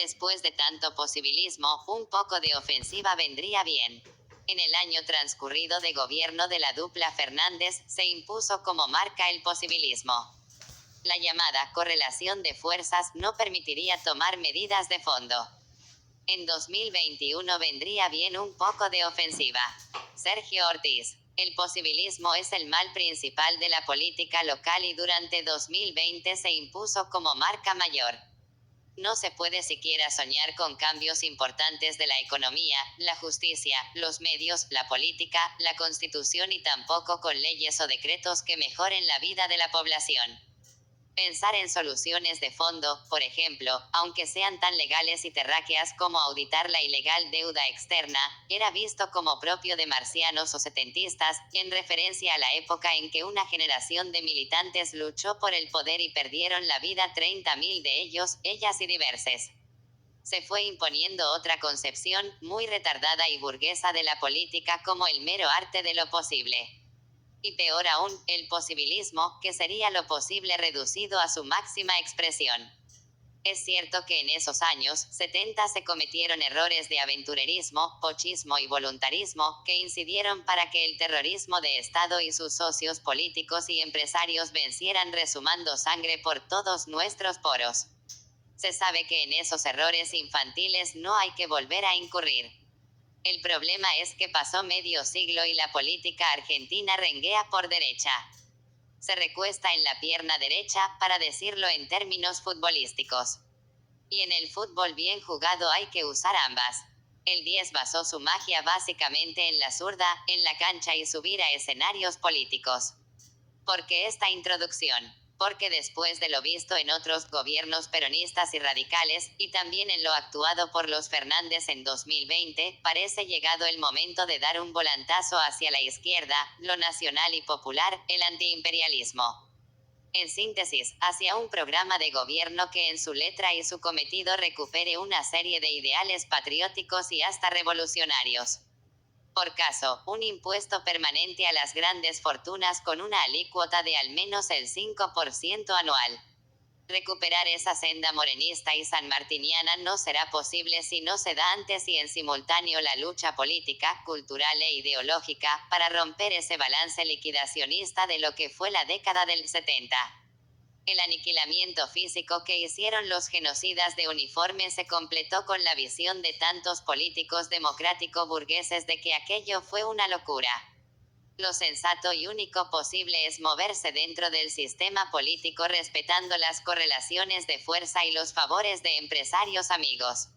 Después de tanto posibilismo, un poco de ofensiva vendría bien. En el año transcurrido de gobierno de la dupla Fernández, se impuso como marca el posibilismo. La llamada correlación de fuerzas no permitiría tomar medidas de fondo. En 2021 vendría bien un poco de ofensiva. Sergio Ortiz. El posibilismo es el mal principal de la política local y durante 2020 se impuso como marca mayor. No se puede siquiera soñar con cambios importantes de la economía, la justicia, los medios, la política, la constitución y tampoco con leyes o decretos que mejoren la vida de la población. Pensar en soluciones de fondo, por ejemplo, aunque sean tan legales y terráqueas como auditar la ilegal deuda externa, era visto como propio de marcianos o setentistas, en referencia a la época en que una generación de militantes luchó por el poder y perdieron la vida 30.000 de ellos, ellas y diverses. Se fue imponiendo otra concepción, muy retardada y burguesa de la política como el mero arte de lo posible. Y peor aún, el posibilismo, que sería lo posible reducido a su máxima expresión. Es cierto que en esos años 70 se cometieron errores de aventurerismo, pochismo y voluntarismo, que incidieron para que el terrorismo de Estado y sus socios políticos y empresarios vencieran resumando sangre por todos nuestros poros. Se sabe que en esos errores infantiles no hay que volver a incurrir. El problema es que pasó medio siglo y la política argentina renguea por derecha. Se recuesta en la pierna derecha, para decirlo en términos futbolísticos. Y en el fútbol bien jugado hay que usar ambas. El 10 basó su magia básicamente en la zurda, en la cancha y subir a escenarios políticos. ¿Por qué esta introducción? Porque después de lo visto en otros gobiernos peronistas y radicales, y también en lo actuado por los Fernández en 2020, parece llegado el momento de dar un volantazo hacia la izquierda, lo nacional y popular, el antiimperialismo. En síntesis, hacia un programa de gobierno que en su letra y su cometido recupere una serie de ideales patrióticos y hasta revolucionarios. Por caso, un impuesto permanente a las grandes fortunas con una alícuota de al menos el 5% anual. Recuperar esa senda morenista y sanmartiniana no será posible si no se da antes y en simultáneo la lucha política, cultural e ideológica, para romper ese balance liquidacionista de lo que fue la década del 70. El aniquilamiento físico que hicieron los genocidas de uniforme se completó con la visión de tantos políticos democrático-burgueses de que aquello fue una locura. Lo sensato y único posible es moverse dentro del sistema político respetando las correlaciones de fuerza y los favores de empresarios amigos.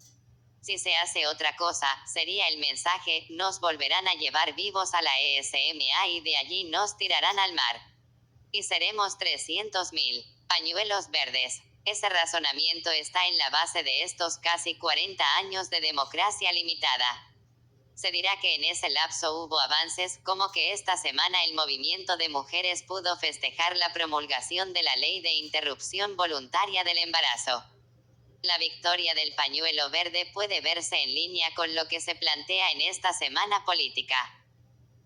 Si se hace otra cosa, sería el mensaje, nos volverán a llevar vivos a la ESMA y de allí nos tirarán al mar. Y seremos 300.000 pañuelos verdes. Ese razonamiento está en la base de estos casi 40 años de democracia limitada. Se dirá que en ese lapso hubo avances, como que esta semana el movimiento de mujeres pudo festejar la promulgación de la ley de interrupción voluntaria del embarazo. La victoria del pañuelo verde puede verse en línea con lo que se plantea en esta semana política.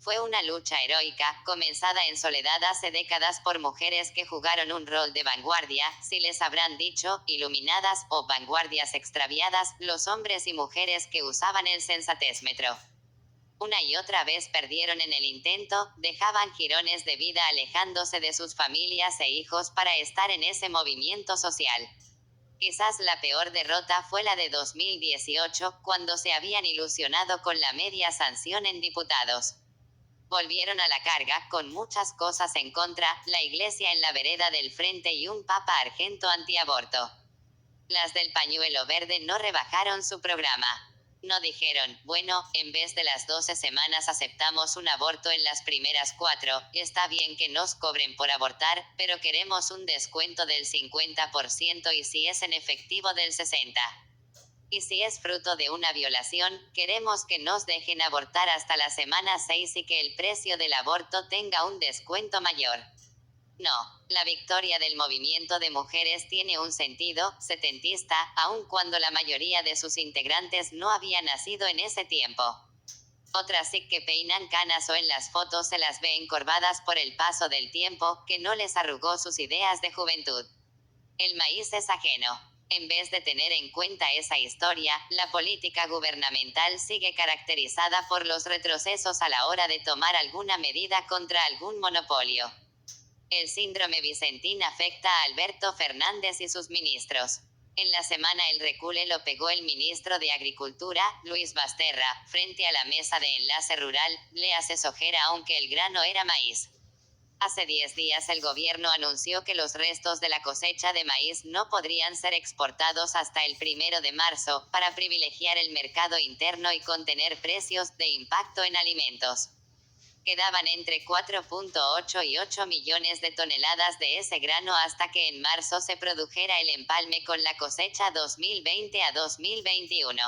Fue una lucha heroica, comenzada en soledad hace décadas por mujeres que jugaron un rol de vanguardia, si les habrán dicho, iluminadas, o vanguardias extraviadas, los hombres y mujeres que usaban el sensatésmetro. Una y otra vez perdieron en el intento, dejaban jirones de vida alejándose de sus familias e hijos para estar en ese movimiento social. Quizás la peor derrota fue la de 2018, cuando se habían ilusionado con la media sanción en diputados. Volvieron a la carga, con muchas cosas en contra, la iglesia en la vereda del frente y un papa argento antiaborto. Las del pañuelo verde no rebajaron su programa. No dijeron, bueno, en vez de las 12 semanas aceptamos un aborto en las primeras 4, está bien que nos cobren por abortar, pero queremos un descuento del 50% y si es en efectivo del 60%. Y si es fruto de una violación, queremos que nos dejen abortar hasta la semana 6 y que el precio del aborto tenga un descuento mayor. No, la victoria del movimiento de mujeres tiene un sentido setentista, aun cuando la mayoría de sus integrantes no había nacido en ese tiempo. Otras sí que peinan canas o en las fotos se las ve encorvadas por el paso del tiempo, que no les arrugó sus ideas de juventud. El maíz es ajeno. En vez de tener en cuenta esa historia, la política gubernamental sigue caracterizada por los retrocesos a la hora de tomar alguna medida contra algún monopolio. El síndrome Vicentín afecta a Alberto Fernández y sus ministros. En la semana el recule lo pegó el ministro de Agricultura, Luis Basterra, frente a la mesa de enlace rural, le hace sojera aunque el grano era maíz. Hace 10 días el gobierno anunció que los restos de la cosecha de maíz no podrían ser exportados hasta el 1 de marzo, para privilegiar el mercado interno y contener precios de impacto en alimentos. Quedaban entre 4.8 y 8 millones de toneladas de ese grano hasta que en marzo se produjera el empalme con la cosecha 2020 a 2021.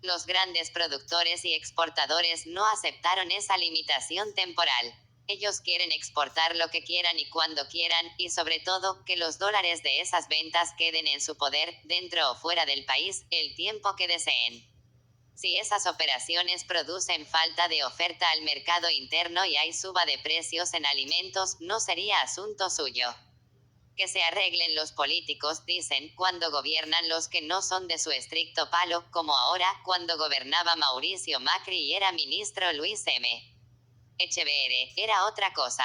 Los grandes productores y exportadores no aceptaron esa limitación temporal. Ellos quieren exportar lo que quieran y cuando quieran, y sobre todo, que los dólares de esas ventas queden en su poder, dentro o fuera del país, el tiempo que deseen. Si esas operaciones producen falta de oferta al mercado interno y hay suba de precios en alimentos, no sería asunto suyo. Que se arreglen los políticos, dicen, cuando gobiernan los que no son de su estricto palo, como ahora, cuando gobernaba Mauricio Macri y era ministro Luis M. Echeverri, era otra cosa.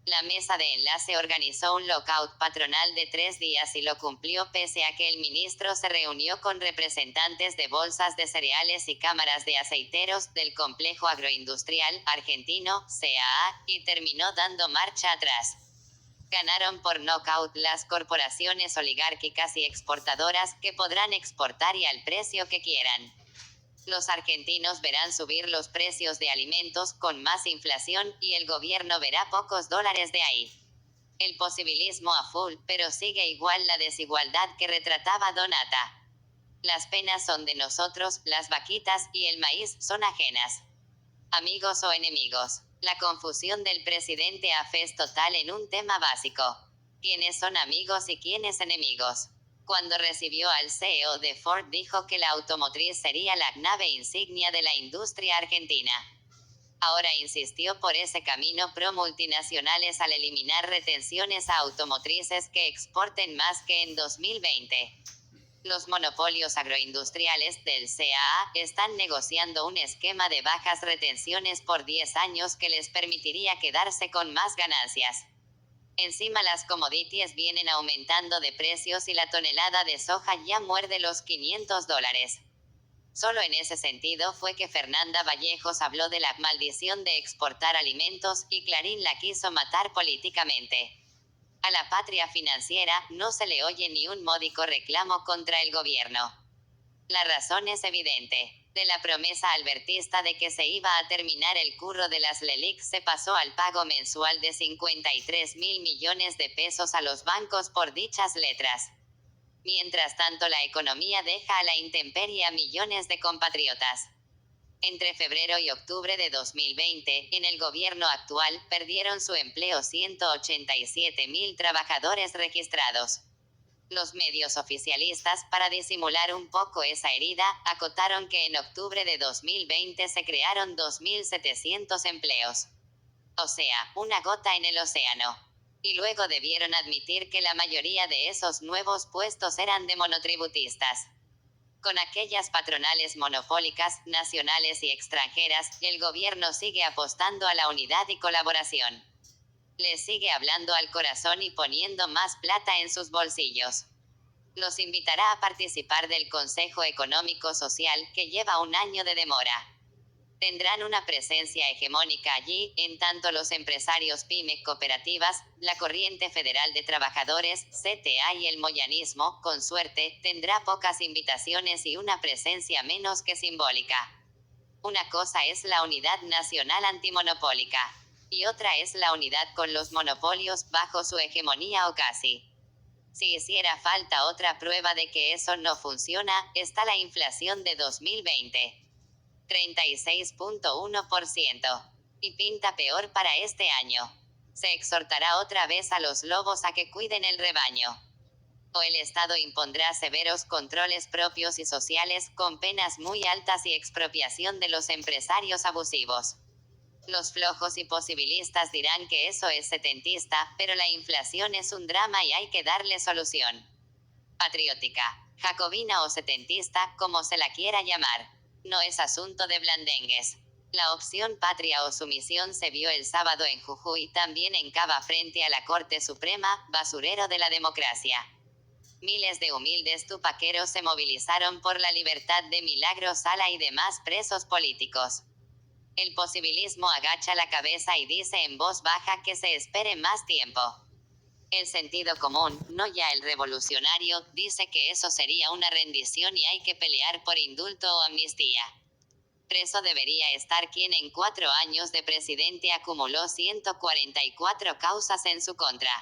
La mesa de enlace organizó un lockout patronal de 3 días y lo cumplió pese a que el ministro se reunió con representantes de bolsas de cereales y cámaras de aceiteros del complejo agroindustrial argentino, CAA, y terminó dando marcha atrás. Ganaron por nocaut las corporaciones oligárquicas y exportadoras, que podrán exportar y al precio que quieran. Los argentinos verán subir los precios de alimentos con más inflación, y el gobierno verá pocos dólares de ahí. El posibilismo a full, pero sigue igual la desigualdad que retrataba Donata. Las penas son de nosotros, las vaquitas y el maíz son ajenas. Amigos o enemigos. La confusión del presidente AFE es total en un tema básico. ¿Quiénes son amigos y quiénes enemigos? Cuando recibió al CEO de Ford dijo que la automotriz sería la nave insignia de la industria argentina. Ahora insistió por ese camino pro multinacionales al eliminar retenciones a automotrices que exporten más que en 2020. Los monopolios agroindustriales del CAA están negociando un esquema de bajas retenciones por 10 años que les permitiría quedarse con más ganancias. Encima las commodities vienen aumentando de precios y la tonelada de soja ya muerde los $500. Solo en ese sentido fue que Fernanda Vallejos habló de la maldición de exportar alimentos, y Clarín la quiso matar políticamente. A la patria financiera no se le oye ni un módico reclamo contra el gobierno. La razón es evidente. De la promesa albertista de que se iba a terminar el curro de las LELIQ se pasó al pago mensual de 53.000 millones de pesos a los bancos por dichas letras. Mientras tanto la economía deja a la intemperie a millones de compatriotas. Entre febrero y octubre de 2020, en el gobierno actual, perdieron su empleo 187.000 trabajadores registrados. Los medios oficialistas, para disimular un poco esa herida, acotaron que en octubre de 2020 se crearon 2.700 empleos. O sea, una gota en el océano. Y luego debieron admitir que la mayoría de esos nuevos puestos eran de monotributistas. Con aquellas patronales monopólicas, nacionales y extranjeras, el gobierno sigue apostando a la unidad y colaboración. Les sigue hablando al corazón y poniendo más plata en sus bolsillos. Los invitará a participar del Consejo Económico Social, que lleva un año de demora. Tendrán una presencia hegemónica allí, en tanto los empresarios pyme, cooperativas, la Corriente Federal de Trabajadores, CTA y el moyanismo, con suerte, tendrá pocas invitaciones y una presencia menos que simbólica. Una cosa es la unidad nacional antimonopólica. Y otra es la unidad con los monopolios, bajo su hegemonía o casi. Si hiciera falta otra prueba de que eso no funciona, está la inflación de 2020. 36.1%. Y pinta peor para este año. Se exhortará otra vez a los lobos a que cuiden el rebaño. O el Estado impondrá severos controles propios y sociales, con penas muy altas y expropiación de los empresarios abusivos. Los flojos y posibilistas dirán que eso es setentista, pero la inflación es un drama y hay que darle solución. patriótica, jacobina o setentista, como se la quiera llamar. No es asunto de blandengues. La opción patria o sumisión se vio el sábado en Jujuy, también en Cava frente a la Corte Suprema, basurero de la democracia. Miles de humildes tupaqueros se movilizaron por la libertad de Milagro Sala y demás presos políticos. El posibilismo agacha la cabeza y dice en voz baja que se espere más tiempo. El sentido común, no ya el revolucionario, dice que eso sería una rendición y hay que pelear por indulto o amnistía. Preso debería estar quien en 4 años de presidente acumuló 144 causas en su contra.